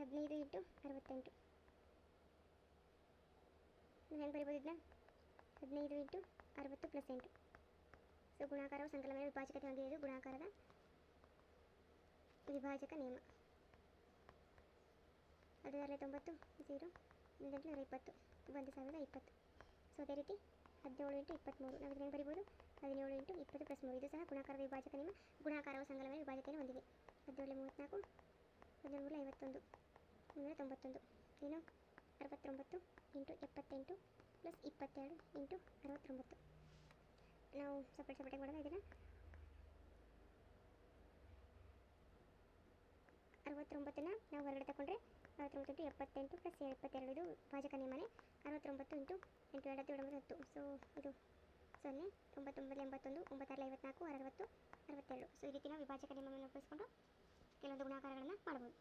15 into 68 ನಾವು ಹೆಂಗೆ ಬರಿಬೋದು ಇದನ್ನ 15 ಇಂಟು 60 ಪ್ಲಸ್ 8. ಸೊ ಗುಣಾಕಾರವು ಸಂಕಲನದ ವಿಭಾಜಕತೆ ಹೊಂದಿದೆ. ಇದು ಗುಣಾಕಾರದ ವಿಭಾಜಕ ನಿಯಮ. 9 0 20 1020. ಸೊ ಅದೇ ರೀತಿ 17 ಇಂಟು 23 ನಾವು ಇದನ್ನು ಬರಿಬೋದು 17 ಇಂಟು 20 ಪ್ಲಸ್ 3. ಇದು ಸಹ ಗುಣಾಕಾರದ ವಿಭಾಜಕ ನಿಯಮ. ಗುಣಾಕಾರವು ಸಂಕಲನದ ವಿಭಾಜಕತೆಯನ್ನು ಹೊಂದಿದೆ. 17 34 13 51 391 ಏನು 69 ಇಂಟು 78 ಪ್ಲಸ್ 22 ಇಂಟು 69. ನಾವು ಸಪ್ರೇಟ್ ಮಾಡೋಣ. ಇದನ್ನು 69ನ ನಾವು ಹೊರಗಡೆ ತಗೊಂಡ್ರೆ 69 78 ಪ್ಲಸ್ 72. ಇದು ಭಾಜಕ ನಿಯಮನೇ. 69 ಇಂಟು 8 2 10. ಸೊ ಇದು 0 99 81 96 54 60 62. ಸೊ ಈ ರೀತಿ ನಾವು ವಿಭಾಜಕ ನಿಯಮವನ್ನು ಉಪಯೋಗಿಸ್ಕೊಂಡು ಕೆಲವೊಂದು ಗುಣಾಕಾರಗಳನ್ನು ಮಾಡ್ಬೋದು.